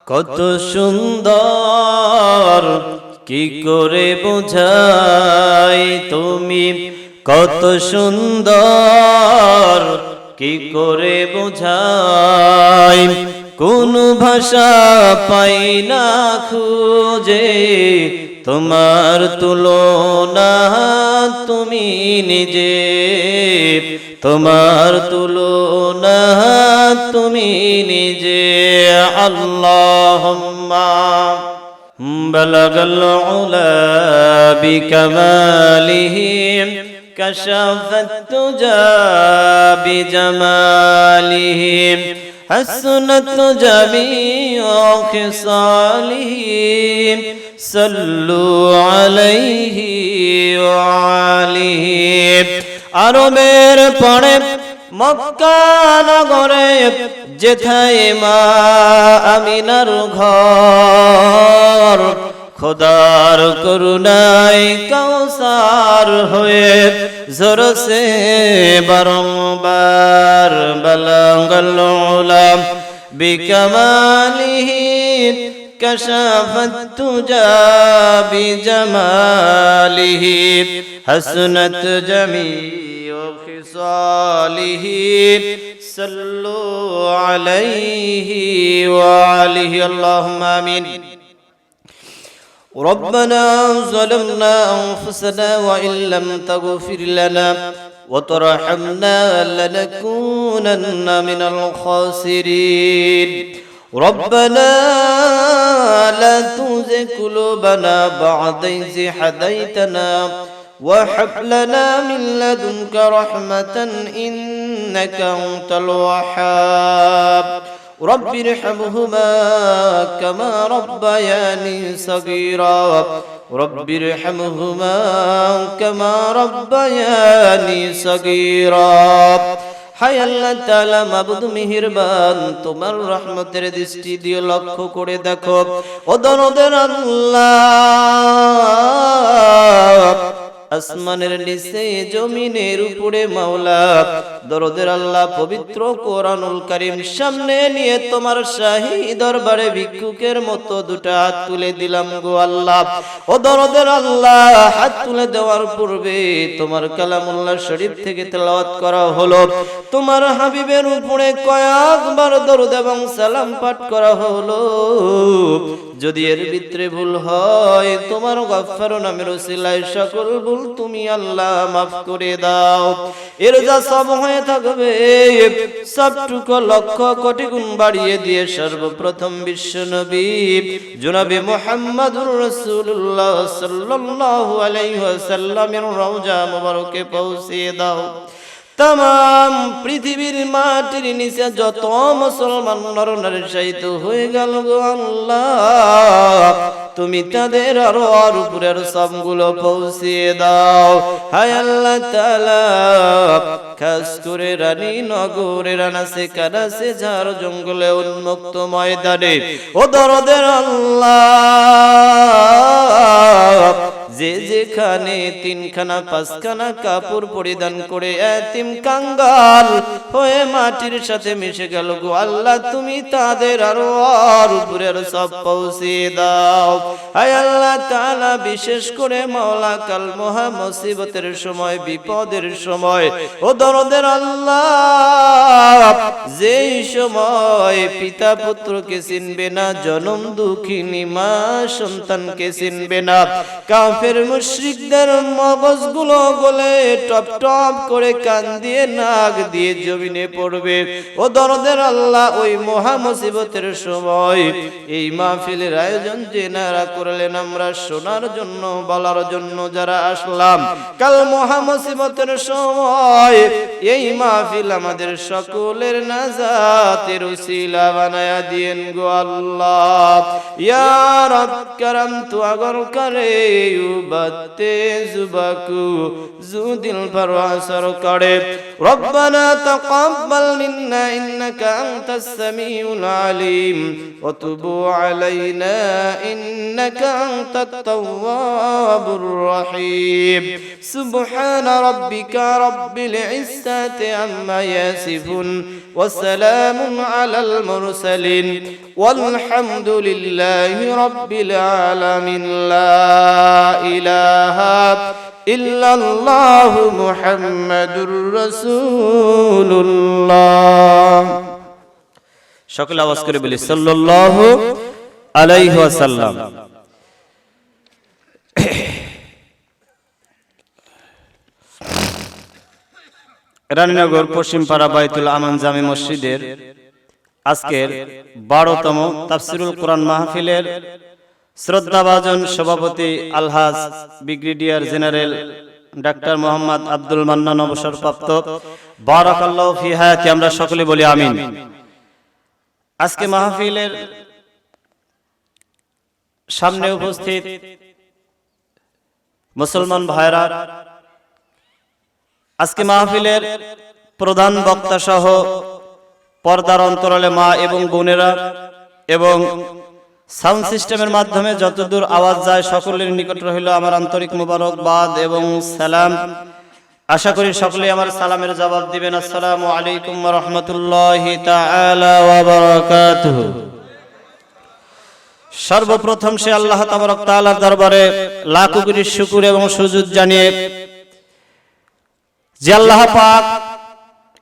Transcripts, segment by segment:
কত সুন্দর কি করে বোঝাই তুমি, কত সুন্দর কি করে বোঝাই, কোন ভাষা পাই না খুঁজে তোমার তুলনা তুমি নিজে, তোমার তুলনা তুমি নিজে। আল্লাহুম্মা বালাগাল উলা বিকামালিহি কাশাফাত তুজা বিজামালিহি হাসনাত জামিউ খিসালিহি সাল্লু আলাইহি ওয়া আলিহি। আরবের পরে মক্কা নগরে যেথায় মা আমিনার ঘর, খোদার করুণায় কাউসার হয়ে ঝরছে বারংবার। বালাগাল উলা বিকামালিহি কাশাফাত তুজা বিজামালিহি হাসনাত জামিউ খিসালিহি সাল্লু আলাইহি ওয়া আলিহি। আল্লাহুম্মা আমিন। ربنا ظلمنا أنفسنا وإن لم تغفر لنا وترحمنا لنكونن من الخاسرين. ربنا لا تزغ قلوبنا بعد إذ هديتنا وهب لنا من لدنك رحمة إنك أنت الوهاب. رب ارحمهما كما ربياني صغيرا رب ارحمهما كما ربياني صغيرا. হায় আল্লাহ তাআলা মাবুদ মেহেরবান, তোমার রহমতের দৃষ্টি দিয়ে লক্ষ্য করে দেখো, ও দরদের আল্লাহ, আসমানের নিচে জমিনের উপরে মাওলা, দরদের আল্লাহ পবিত্র কোরআনুল কারীম সামনে নিয়ে তোমার শাহী দরবারে ভিক্ষুকের মতো দুটো হাত তুলে দিলাম গো আল্লাহ। ও দরদের আল্লাহ, হাত তুলে দেওয়ার পূর্বে তোমার কালামুল্লাহ শরীফ থেকে তেলাওয়াত করা হলো, তোমার হাবিবের উপরে কয়েকবার দরুদ এবং সালাম পাঠ করা হলো। যদি এর ভিতরে ভুল হয়, তোমার গফফার নামের ওসিলায় সকল ভুল তুমি আল্লাহ মাফ করে দাও। এর যা সব হয়ে থাকবে সবটুকু লক্ষ কোটি গুণ বাড়িয়ে দিয়ে সর্বপ্রথম বিশ্ব নবী জনাবে মুহাম্মদুর রাসূলুল্লাহ সাল্লাল্লাহু আলাইহি ওয়াসাল্লামের রওজা মুবারকে পৌঁছিয়ে দাও। तमाम पृथिवीर माटिर निचे जत मुसलमान नर नारी शहीद हये गेल गो आल्लाह तुमी तादेर आर उपरेर सबगुलो पौঁছিয়ে दाओ। हाय आल्लाह ताआला खास करे रानी नगरेर आनासे कानासे झाड़ जंगले उन्मुक्त मयदाने ओ दरदेर आल्लाह जे जेखाने तीनखाना पाँचखाना कापड़ परिधान करे एतिम कांगाल हये माटिर साथे मिशे गेल गो आल्लाह तुमी तादेर आरो उपरेर सब पौঁছিয়ে दाओ। हाय आल्लाह ताआला विशेष करे मौला काल महा मुसीबतेर समय विपदेर समय ओ दरदेर आल्लाह जेई समय पिता पुत्रके चिनबे ना जन्म दुखिनी मा सन्तानके चिनबे ना काफेर मुशरिकदेर मगजगुलो गले टप टप करे कान दिए नाक दिए जमिने पड़बे ओ दरदेर आल्लाह ओई महा मुसीबतेर समय এই মাহফিলের আয়োজন জেনারা করলেন আমরা শোনার জন্য বলার জন্য যারা আসলাম কাল মহা মুসিবতের সময় এই মাহফিল আমাদের সকলের নাজাতের উসিলা বানায়া দিয়েন গো আল্লাহ। ইয়া রব করম তু আগর করে বাতে জুবাকু জুদিল পরওয়াসর করে রব্বানা তাকাব্বাল মিন্না ইন্নাকা আনতাস সামিউল আলিম ওয়া তুব আলাইনা ইন্নাকা আনতাত তাওয়াবুর রহিম সুবহানা রাব্বিকা রাব্বিল ইজ্জাতি আম্মা ইয়াসিফুন ওয়া সালামুন আলাল মুরসালিন والحمد لله رب العالمين لا إله إلا الله محمد رسول الله সকলে আওয়াজ করে বলি সাল্লাল্লাহু আলাইহি ওয়াসাল্লাম। রানীনগর পশ্চিমপাড়া বাইতুল আমান জামে মসজিদের আজকের 12তম তাফসিরুল কোরআন মাহফিলের শ্রদ্ধাভাজন সভাপতি আলহাজ brigadier general doctor Mohammad Abdul Mannan অবসরপ্রাপ্ত, বারাকাল্লাহু ফি হায়াতি, আমরা সকলে বলি আমিন। আজকে মাহফিলের সামনে উপস্থিত মুসলমান ভাইরা, আজকে মাহফিলের প্রধান বক্তা সহ পর্দার অন্তরালে মা এবং বোনেরা এবং সাউন্ড সিস্টেমের মাধ্যমে যতদূর আওয়াজ যায় সকলের নিকট রইল আমার আন্তরিক মুবারকবাদ এবং সালাম। আশা করি সকলেই আমার সালামের জবাব দিবেন। আসসালামু আলাইকুম ওয়া রাহমাতুল্লাহি তাআলা ওয়া বারাকাতুহু। সর্বপ্রথম সে আল্লাহ তাবারক তাআলার দরবারে লাখো কোটি শুকর এবং সুজুদ জানিয়ে, যে আল্লাহ পাক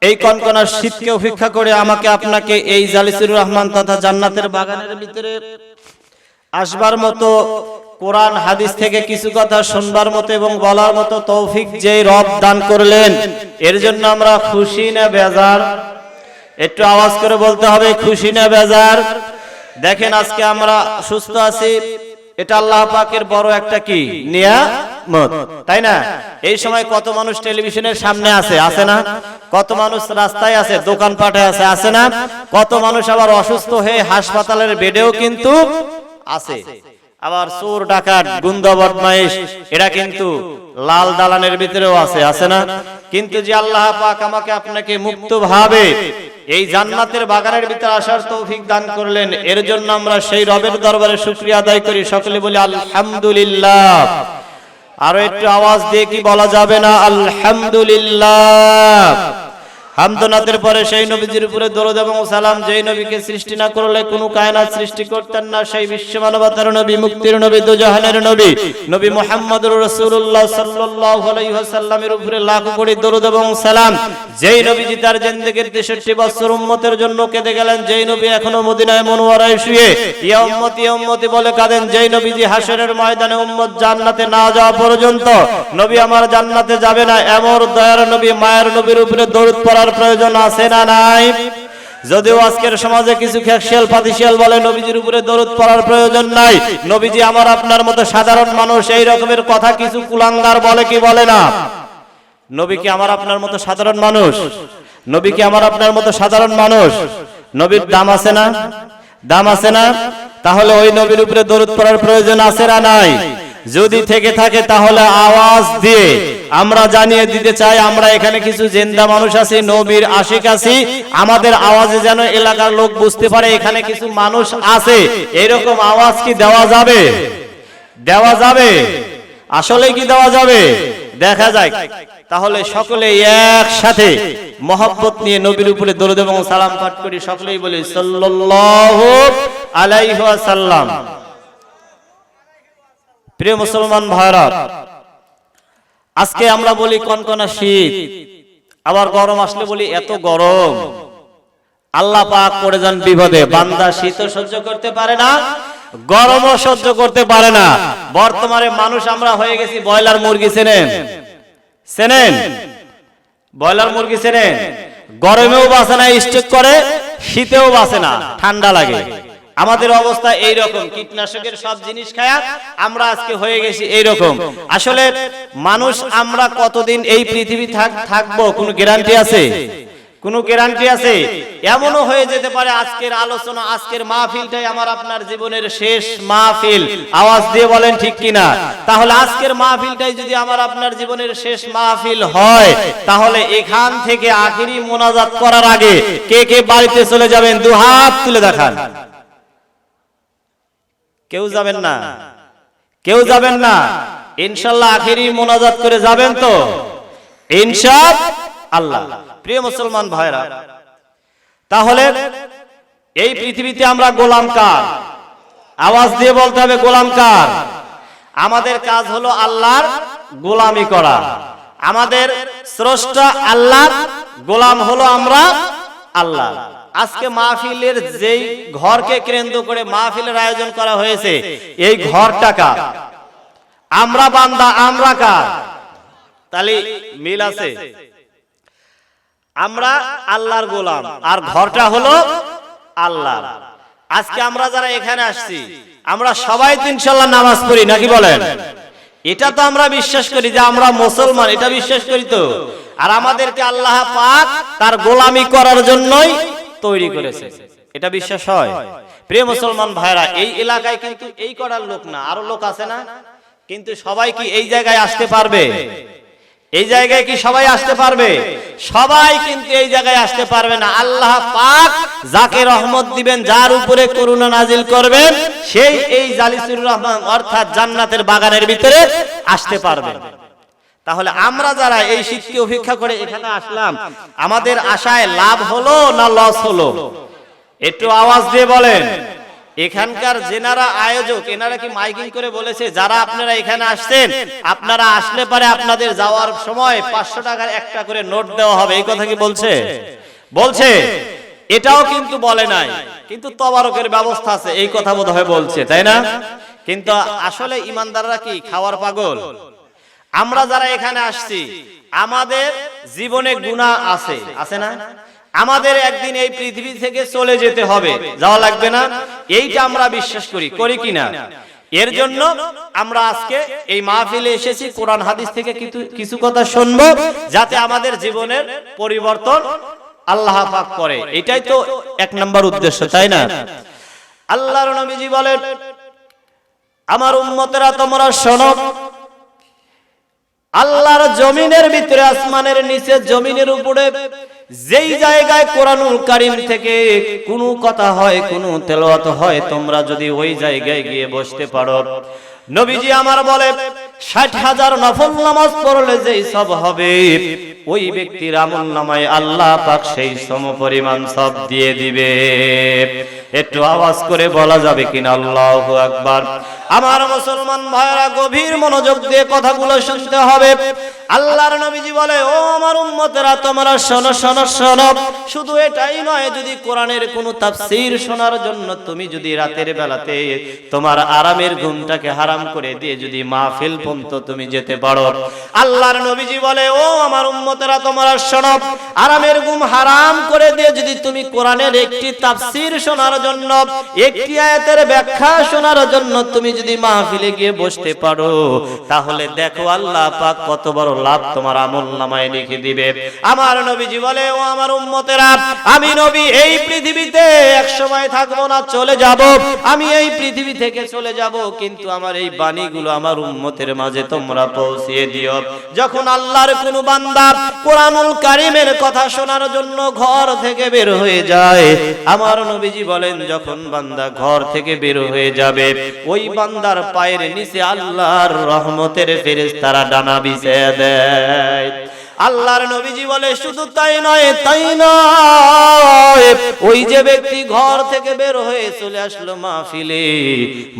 এই কনকনার শীতকে উপেক্ষা করে আমাকে আপনাকে এই জালিসুর রহমান তথা জান্নাতের বাগানের ভিতরে আসবার মতো, কোরআন হাদিস থেকে কিছু কথা শুনবার মতো এবং বলার মতো তৌফিক যেই রব দান করলেন, এর জন্য আমরা খুশি না বেজার? একটু আওয়াজ করে বলতে হবে, খুশি না বেজার? দেখেন আজকে আমরা সুস্থ আছি, এটা আল্লাহ পাকের বড় একটা কি নিয়ামত, তাই না? এই সময় কত মানুষ টেলিভিশনের সামনে আছে, আছে না? কত মানুষ রাস্তায় আছে, দোকানপাটে আছে, আছে না? কত মানুষ আবার অসুস্থ হয়ে হাসপাতালের বেডেও কিন্তু আছে। আবার চোর ডাকাত গুন্ডা বদমাইশ এরা কিন্তু লাল দালানের ভিতরেও আছে, আছে না? কিন্তু যে আল্লাহ পাক আমাকে আপনাকে মুক্তভাবে এই জান্নাতের বাগানের ভিতরে আসার তৌফিক দান করলেন, এর জন্য আমরা সেই রবের দরবারে শুকরিয়া আদায় করি। সকলে বলি আলহামদুলিল্লাহ। আরো একটু আওয়াজ দিয়ে কি বলা যাবে না আলহামদুলিল্লাহ? হামদনাথের পরে সেই নবীজির উপরে দরুদ এবং সালাম, যেই নবীকে সৃষ্টি না করলে কোনো কায়নাত সৃষ্টি করতেন না, সেই বিশ্ব মানবতার নবী, মুক্তির নবী, দুজাহানের নবী, নবী মুহাম্মদুর রাসূলুল্লাহ সাল্লাল্লাহু আলাইহি ওয়াসাল্লামের উপরে লাখো কোটি দরুদ এবং সালাম, যেই নবীজি তার জিন্দেগীর 63 বছর উম্মতের জন্য কেঁদে গেলেন, যেই নবী এখনো মদিনায় মুনওয়ারায় শুয়ে ইয়া উম্মতি ইয়া উম্মতি বলে কাঁদেন, যেই নবীজি হাশরের ময়দানে উম্মত জান্নাতে না যাওয়া পর্যন্ত নবী আমার জান্নাতে যাবে না, এমন দয়ার নবী মায়ের নবীর উপরে দরুদ পড়ার প্রয়োজন আছে না নাই? যদিও আজকের সমাজে কিছু খেকশিয়াল পাতিশিয়াল বলে নবীজির উপরে দরুদ পড়ার প্রয়োজন নাই, নবীজি আমার আপনার মতো সাধারণ মানুষ, এই রকমের কথা কিছু কুলাঙ্গার বলে কি বলে না? নবী কি আমার আপনার মতো সাধারণ মানুষ? নবী কি আমার আপনার মতো সাধারণ মানুষ? নবীর দাম আছে না? দাম আছে না? তাহলে ওই নবীর উপরে দরুদ পড়ার প্রয়োজন আছে না নাই? যদি থেকে থাকে তাহলে আওয়াজ দিয়ে আমরা জানিয়ে দিতে চাই, আমরা এখানে কিছু জিন্দা মানুষ আছি, নবীর আশিক আছি, আমাদের আওয়াজে যেন এলাকার লোক বুঝতে পারে এখানে কিছু মানুষ আছে, এরকম আওয়াজ কি দেওয়া যাবে? দেওয়া যাবে? আসলে কি দেওয়া যাবে? দেখা যায়। তাহলে সকলে একসাথে মহব্বত নিয়ে নবীর উপরে দরুদ এবং সালাম পাঠ করি, সকলেই বলি সাল্লাল্লাহু আলাইহি ওয়াসাল্লাম। প্রিয় মুসলমান ভাইরা, আজকে আমরা বলি কনকনা শীত, আবার গরম আসলে বলি এত গরম। আল্লাহ পাক পড়ে যান বিপদে, বান্দা শীতও সহ্য করতে পারে না, গরমও সহ্য করতে পারে না। বর্তমানে মানুষ আমরা হয়ে গেছি ব্রয়লার মুরগি। চেনেন? চেনেন? ব্রয়লার মুরগি চেনেন? গরমেও বাঁচে না, স্ট্রোক করে, শীতেও বাঁচে না, ঠান্ডা লাগে। আমাদের অবস্থা এই রকম, কীটনাশকের সব জিনিস খায়া আমরা আজকে হয়ে গেছি এই রকম। আসলে মানুষ আমরা কতদিন এই পৃথিবী থাকবো কোনো গ্যারান্টি আছে? কোনো গ্যারান্টি আছে? এমনও হয়ে যেতে পারে আজকের আলোচনা, আজকের মাহফিলটাই আমার আপনার জীবনের শেষ মাহফিল। আওয়াজ দিয়ে বলেন ঠিক কিনা? তাহলে আজকের মাহফিলটাই যদি আমার আপনার জীবনের শেষ মাহফিল হয়, তাহলে এখান থেকে আখিরি মোনাজাত করার আগে কে কে বাড়িতে চলে যাবেন? দুহাত তুলে দেখান। কেউ যাবেন না? কেউ যাবেন না? ইনশাআল্লাহ আখিরি মোনাজাত করে যাবেন তো? ইনশাআল্লাহ। প্রিয় মুসলমান ভাইরা, তাহলে এই পৃথিবীতে আমরা গোলাম কার? আওয়াজ দিয়ে বলতে হবে, গোলাম কার? আমাদের কাজ হলো আল্লাহর গোলামি করা। আমাদের স্রষ্টা আল্লাহ, গোলাম হলো আমরা আল্লাহ। আজকে মাহফিলের যেই ঘরকে কেন্দ্র করে মাহফিলের আয়োজন করা হয়েছে, এই ঘরটা কার? আমরা বান্দা, আমরা কার? তাহলে মিল আছে। আমরা আল্লাহর গোলাম আর ঘরটা হলো আল্লাহ। আজকে আমরা যারা এখানে আসছি, আমরা সবাই তো ইনশাআল্লাহ নামাজ পড়ি, নাকি বলেন? এটা তো আমরা বিশ্বাস করি যে আমরা মুসলমান, এটা বিশ্বাস করি তো। আর আমাদেরকে আল্লাহ পাক তার গোলামি করার জন্যই তৈরি করেছে, এটা বিশ্বাস হয়? প্রিয় মুসলমান ভাইরা, এই এলাকায় কিন্তু এই করার লোক না, আরো লোক আছে না? কিন্তু সবাই কি এই জায়গায় আসতে পারবে? এই জায়গায় কি সবাই আসতে পারবে? সবাই কিন্তু এই জায়গায় আসতে পারবে না। আল্লাহ পাক যাকে রহমত দিবেন, যার উপরে করুণা নাজিল করবেন, সেই এই জালিসুর রহমান অর্থাৎ জান্নাতের বাগানের ভিতরে আসতে পারবে। তাহলে আমরা যারা এই শীতকে উপেক্ষা করে এখানে আসলাম, আমাদের আশায় লাভ হলো না লস হলো? একটু আওয়াজ দিয়ে বলেন। এখানকার যেনারা আয়োজক, এনারা কি মাইকিং করে বলেছে যারা আপনারা এখানে আসছেন, আপনারা আসলে পারে আপনাদের যাওয়ার সময় 500 টাকার একটা করে নোট দেওয়া হবে, এই কথা কি বলছে? বলছে? এটাও কিন্তু বলে নাই, কিন্তু তবারকের ব্যবস্থা আছে, এই কথা বোধহয় বলছে, তাই না? কিন্তু আসলে ইমানদাররা কি খাওয়ার পাগল? আমরা যারা এখানে আসছি, আমাদের জীবনে গুনাহ আছে, আছে না? আমাদের একদিন এই পৃথিবী থেকে চলে যেতে হবে, যাওয়া লাগবে না? এইটা আমরা বিশ্বাস করি, করি কিনা? এর জন্য আমরা আজকে এই মাহফিলে এসেছি, কোরআন হাদিস থেকে কিছু কথা শুনবো, যাতে আমাদের জীবনের পরিবর্তন আল্লাহ পাক করে। এটাই তো এক নাম্বার উদ্দেশ্য, তাই না? আল্লাহর নবীজি বলেন, আমার উম্মতেরা তোমরা শোনো, আল্লাহর জমিনের ভিতরে, আসমানের নিচে, জমিনের উপরে যেই জায়গায় কোরআনুল কারীম থেকে কোনো কথা হয়, কোনো তেলাওয়াত হয়, তোমরা যদি ওই জায়গায় গিয়ে বসতে পারো, নবীজি আমার বলে 60,000 নফল নামাজ পড়লে যেই সব হবে, ওই ব্যক্তির আমল নামায় আল্লাহ পাক সেই সমপরিমাণ সব দিয়ে দিবে। একটু আওয়াজ করে বলা যাবে কিনা আল্লাহু আকবার? আমার মুসলমান ভাইরা, গভীর মনোযোগ দিয়ে কথাগুলো শুনতে হবে। আল্লাহর নবীজি বলে, ও আমার উম্মতেরা তোমরা শোনো শোনো শোনো। শুধু এটাই নয়, যদি কোরআনের কোনো তাফসীর শোনার জন্য তুমি যদি রাতের বেলাতে তোমার আরামের ঘুমটাকে হারাম করে দিয়ে যদি মাহফিল পর্যন্ত তুমি যেতে পারো, আল্লাহর নবীজি বলে, ও আমার উম্মতেরা তোমরা শোনো, আরামের ঘুম হারাম করে দিয়ে যদি তুমি কোরআনের একটি তাফসীর শোনার জন্য, একটি আয়াতের ব্যাখ্যা শোনার জন্য তুমি যদি মাহফিলে গিয়ে বসতে পারো, তাহলে দেখো আল্লাহ পাক কত বড় লাভ তোমার আমলনামায় লিখে দিবে। আমার নবীজি বলে, ও আমার উম্মতেরা, আমি নবী এই পৃথিবীতে এক সময় থাকবো না, চলে যাব। আমি এই পৃথিবী থেকে চলে যাব, কিন্তু আমার এই বাণীগুলো আমার উম্মতের মাঝে তোমরা পৌঁছিয়ে দিও। যখন আল্লাহর কোন বান্দা কোরআনুল কারীমের কথা শোনার জন্য ঘর থেকে বের হয়ে যায়, আমার নবীজি বলেন, যখন বান্দা ঘর থেকে বের হয়ে যাবে, ওই বান্দার পায়ের নিচে আল্লাহর রহমতের ফেরেশতারা ডানা বিছিয়ে দেয়। আল্লাহর নবীজি বলে, শুধু তাই নয়, তাই নয়, ওই যে ব্যক্তি ঘর থেকে বের হয়ে চলে আসলো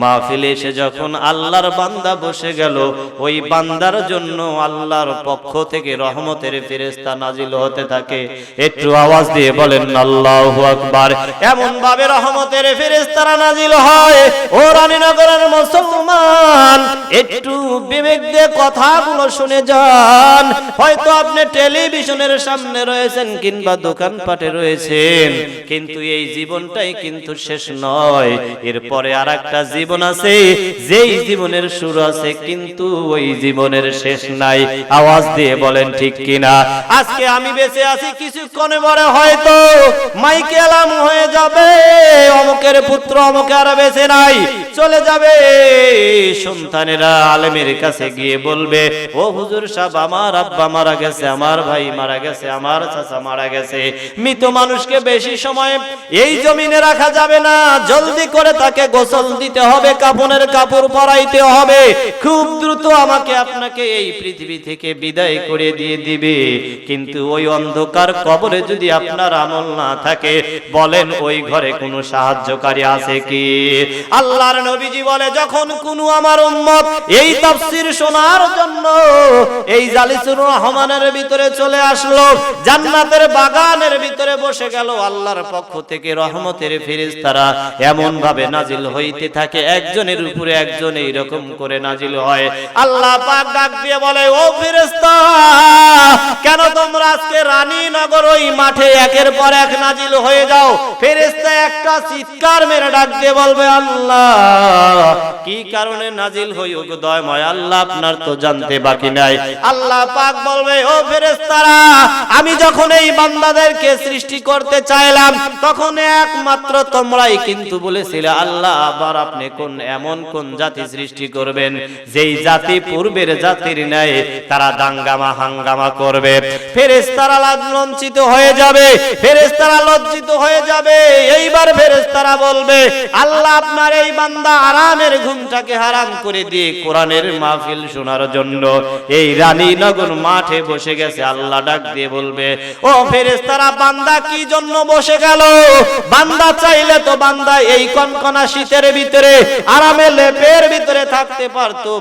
মাহফিলে এসে যখন আল্লাহর বান্দা বসে গেল, ওই বান্দার জন্য আল্লাহর পক্ষ থেকে রহমতের ফেরেশতা নাজিল হতে থাকে। একটু আওয়াজ দিয়ে বলেন আল্লাহু আকবার। এমন ভাবে রহমতের ফেরেশতারা নাজিল হয়, ও রানীনগরের মুসলমান, একটু বিবেক দিয়ে কথাগুলো শুনে যান। হয়তো আপনি টেলিভিশনের সামনে রয়েছেন কিংবা দোকানপাটে রয়েছেন, কিন্তু এই জীবনটাই কিন্তু শেষ নয়। এরপরে আরেকটা জীবন আছে, যেই জীবনের শুরু আছে কিন্তু ওই জীবনের শেষ নাই। আওয়াজ দিয়ে বলেন ঠিক কিনা? আজকে আমি বেঁচে আছি, কিছুক্ষণে পরে হয়তো মাইকে এলাম হয়ে যাবে, অমুকের পুত্র অমুকে আর বেঁচে নাই, চলে যাবে। সন্তানেরা আলেমের কাছে গিয়ে বলবে, ও হুজুর সাহেব, আমার আব্বা মারা গেছে, আমার ভাই মারা গেছে, আমার চাচা মারা গেছে। মৃত মানুষকে বেশি সময় এই জমিনে রাখা যাবে না, জলদি করে তাকে গোসল দিতে হবে, কাফনের কাপড় পরাইতে হবে, খুব দ্রুত আমাকে আপনাকে এই পৃথিবী থেকে বিদায় করে দিয়ে দিবে। কিন্তু ওই অন্ধকার কবরে যদি আপনার আমল না থাকে, বলেন ওই ঘরে কোনো সাহায্যকারী আছে কি? আল্লাহর নবীজি বলে, যখন কোনো আমার উম্মত এই তাফসীর শোনার জন্য এই জালিসুর রহমানের ভিতরে চলে আসলো, জান্নাতের বাগানের ভিতরে বসে গেল, আল্লাহর পক্ষ থেকে রহমতের ফেরেশতারা এমন ভাবে নাজিল হইতে থাকে, একজনের উপরে একজন এইরকম করে নাজিল হয়। আল্লাহ পাক ডাক দিয়ে বলে, ও ফেরেশতা, কেন তোমরা আজকে রানীনগর ওই মাঠে একের পর এক নাজিল হয়ে যাও? ফেরেশতা একটা চিৎকার মেরে ডাক দিয়ে বলবে, আল্লাহ কি কারণে নাজিল হই ওগো দয়াময় আল্লাহ, আপনার তো জানতে বাকি নাই। আল্লাহ পাক বলবে, ও ফেরেশতারা, আমি যখন এই বান্দাদেরকে সৃষ্টি করতে চাইলাম, তখন একমাত্র তোমরাই কিন্তু বলেছিলে আল্লাহ আবার আপনি এমন কোন জাতি সৃষ্টি করবেন যেই জাতি পূর্বের জাতির ন্যায় তারা দাঙ্গামা হাঙ্গামা করবে। ফেরেশতারা লাঞ্ছিত হয়ে যাবে, ফেরেশতারা লজ্জিত হয়ে যাবে। এইবার ফেরেশতারা বলবে, আল্লাহ আপনার এই বান্দা আরামের ঘুমটাকে হারাম করে দিয়ে কোরআনের মাহফিল শোনার জন্য এই রানীনগর মাঠে বসে গেছে। আল্লাহ ডাক দিয়ে বলবে, ও ফেরেশতারা, বান্দা কি জন্য বসে গেল? বান্দা চাইলে তো বান্দা এই কনকনা শীতের ভিতরে আরামে লেপের ভিতরে থাকতে পারতো।